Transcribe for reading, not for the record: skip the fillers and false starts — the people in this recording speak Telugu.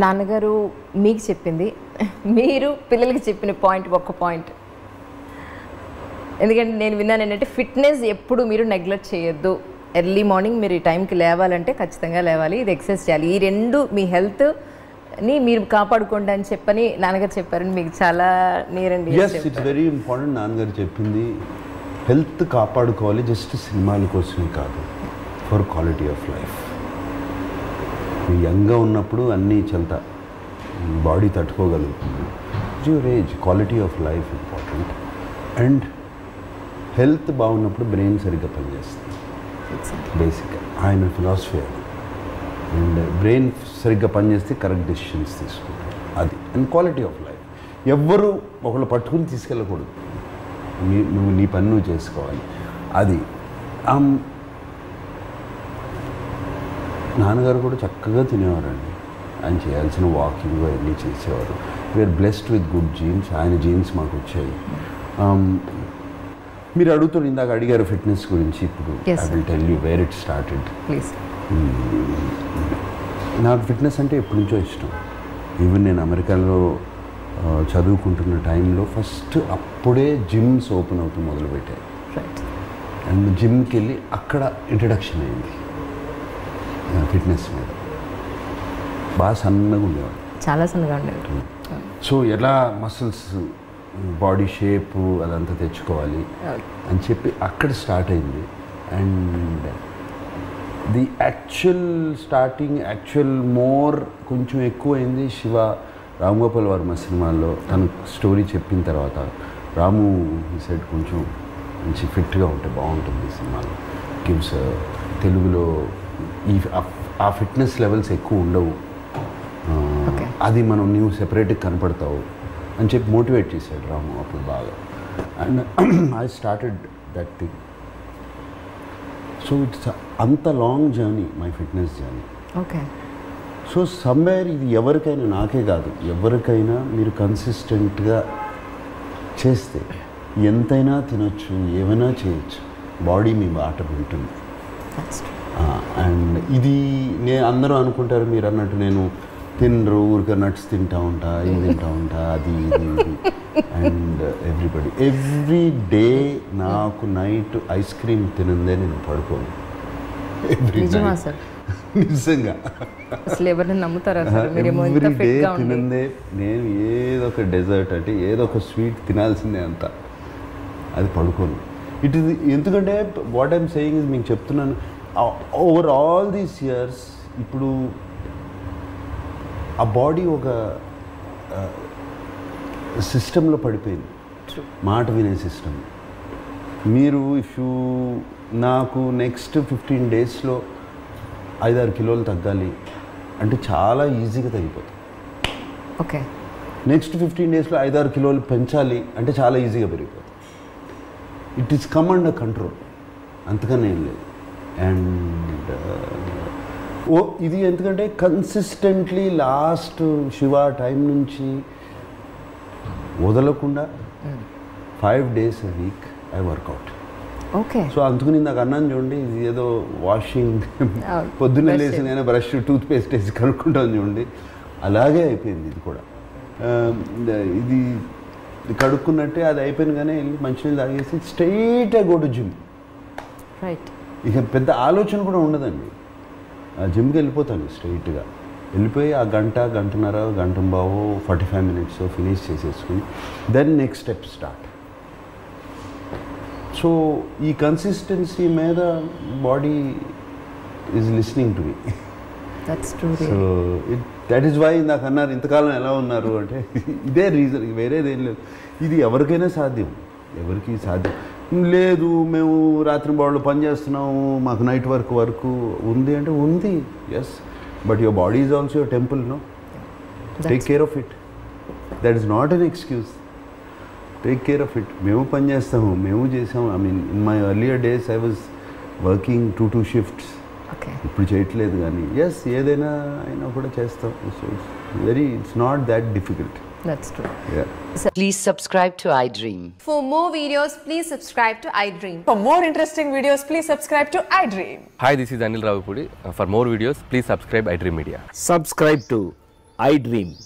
నాన్నగారు మీకు చెప్పింది, మీరు పిల్లలకి చెప్పిన పాయింట్ ఒక్క పాయింట్. ఎందుకంటే నేను విన్నాను ఏంటంటే ఫిట్నెస్ ఎప్పుడు మీరు నెగ్లెక్ట్ చేయొద్దు. ఎర్లీ మార్నింగ్ మీరు ఈ టైంకి లేవాలంటే ఖచ్చితంగా లేవాలి, ఇది ఎక్సర్సైజ్ చేయాలి. ఈ రెండు మీ హెల్త్ని మీరు కాపాడుకోండి అని చెప్పని నాన్నగారు చెప్పారని మీకు చాలా నీరండి. It's very important. నాన్నగారు చెప్పింది హెల్త్ కాపాడుకోవాలి, జస్ట్ సినిమాల కోసమే కాదు, ఫర్ క్వాలిటీ ఆఫ్ లైఫ్. మీరు యంగ్గా ఉన్నప్పుడు అన్నీ చల్తా బాడీ తట్టుకోగలుగుతుంది. Your age, quality of life important. And health బాగున్నప్పుడు బ్రెయిన్ సరిగ్గా పనిచేస్తుంది. బేసిక్గా ఆయన ఫిలాసఫీ అది. అండ్ బ్రెయిన్ సరిగ్గా పనిచేస్తే కరెక్ట్ డెసిషన్స్ తీసుకుంటారు, అది. And quality of life. ఎవ్వరూ ఒకళ్ళు పట్టుకుని తీసుకెళ్ళకూడదు, నువ్వు నీ పని నువ్వు చేసుకోవాలి, అది. నాన్నగారు కూడా చక్కగా తినేవారండి. ఆయన చేయాల్సిన వాకింగ్ అవన్నీ చేసేవారు. We are blessed with good genes. ఆయన జీన్స్ మాకు వచ్చాయి. మీరు అడుగుతున్నారు, ఇందాక అడిగారు ఫిట్నెస్ గురించి. ఇప్పుడు I will tell you where it started. నాకు ఫిట్నెస్ అంటే ఎప్పటి నుంచో ఇష్టం. ఈవెన్ నేను అమెరికాలో చదువుకుంటున్న టైంలో ఫస్ట్ అప్పుడే జిమ్స్ ఓపెన్ అవుతూ మొదలుపెట్టాయి. అండ్ జిమ్కి వెళ్ళి అక్కడ ఇంట్రడక్షన్ అయింది ఫిట్నెస్ మీద. బాగా సన్నగా ఉండేవాడు, చాలా సన్నగా ఉండేవాడు. సో ఎలా మసిల్స్, బాడీ షేపు అదంతా తెచ్చుకోవాలి అని చెప్పి అక్కడ స్టార్ట్ అయింది. అండ్ ది యాక్చువల్ మోర్ కొంచెం ఎక్కువైంది శివ రామ్ గోపాల్ వర్మ సినిమాల్లో. తను స్టోరీ చెప్పిన తర్వాత రాము ఈ సైడ్ కొంచెం మంచి ఫిట్గా ఉంటే బాగుంటుంది సినిమాలో, గివ్స్ తెలుగులో ఆ ఫిట్నెస్ లెవెల్స్ ఎక్కువ ఉండవు, అది మనం నీవు సెపరేట్గా కనపడతావు అని చెప్పి మోటివేట్ చేశాడు రాము అప్పుడు బాగా. And I started that thing. So it's అంత long journey, my fitness journey. Okay. So somewhere ఇది ఎవరికైనా, నాకే కాదు ఎవరికైనా, మీరు కన్సిస్టెంట్గా చేస్తే ఎంతైనా తినొచ్చు, ఏమైనా చేయొచ్చు, బాడీ మీ బాట వింటుంది. అండ్ ఇది అందరూ అనుకుంటారు మీరు అన్నట్టు నేను తినరు, ఊరికే నట్స్ తింటా ఉంటా, ఇది తింటా ఉంటా, అది ఇది ఇది. అండ్ ఎవ్రీ డే నాకు నైట్ ఐస్ క్రీమ్ తినందే నేను పడుకోను. నిజంగా అసలు ఎవరిని నమ్ముతారా? ఎవ్రీ డే తినందే. నేను ఏదో ఒక డెజర్ట్ అంటే ఏదో ఒక స్వీట్ తినాల్సిందే అంత, అది పడుకోను. ఇట్ ఈస్ ఎందుకంటే వాట్ ఐఎమ్ సేయింగ్ ఇస్, మీకు చెప్తున్నాను, ఓవర్ ఆల్ దీస్ ఇయర్స్ ఇప్పుడు ఆ బాడీ ఒక సిస్టంలో పడిపోయింది, మాట వినే సిస్టమ్. మీరు నాకు నెక్స్ట్ 15 daysలో 5-6 కిలోలు తగ్గాలి అంటే చాలా ఈజీగా తగ్గిపోతుంది. ఓకే. నెక్స్ట్ 15 daysలో 5-6 కిలోలు పెంచాలి అంటే చాలా ఈజీగా పెరిగిపోతుంది. It is come under control, అంతకన్నా ఏం లేదు. అండ్ ఇది ఎందుకంటే కన్సిస్టెంట్లీ లాస్ట్ శివ టైం నుంచి వదలకుండా 5 days a week I work out. Okay. So అందుకని నాకు అన్నాను చూడండి, ఇది ఏదో వాషింగ్ పొద్దున్నే లేచి నేను బ్రష్ టూత్పేస్ట్ వేసి కనుక్కుంటాను చూడండి, అలాగే అయిపోయింది ఇది కూడా. ఇది కడుక్కున్నట్టే అది అయిపోయింది, కానీ వెళ్ళి మంచినీళ్ళు తాగేసి స్ట్రైట్గా గో టు జిమ్. రైట్. ఇక పెద్ద ఆలోచన కూడా ఉండదండి, ఆ జిమ్కి వెళ్ళిపోతాను స్ట్రైట్గా. వెళ్ళిపోయి ఆ గంటన్నర, గంటంబావు 45 minutes ఫినిష్ చేసేసుకుని then next step start. So ఈ కన్సిస్టెన్సీ మీద body is listening to me. So that is why నాకు అన్నారు ఇంతకాలం ఎలా ఉన్నారు అంటే ఇదే రీజన్, వేరేదేం లేదు. ఇది ఎవరికైనా సాధ్యం, ఎవరికి సాధ్యం లేదు. మేము రాత్రి బాడీలో పని చేస్తున్నాము, మాకు నైట్ వరకు ఉంది అంటే ఉంది, yes. But your body is also your temple, no? Take care of it. That is not an excuse. Take care of it. మేము పని చేస్తాము, మేము చేసాము. I mean in my earlier days I was working 2 shifts. ఇప్పుడు చేయట్లేదు, కానీ ఎస్ ఏదైనా అయినా కూడా చేస్తాం. So it's not that difficult. That's true. Yeah. Please subscribe to iDream. For more videos, please subscribe to iDream. For more interesting videos, please subscribe to iDream. Hi, this is Anil Ravipudi. For more videos, please subscribe iDream Media. Subscribe to I Dream.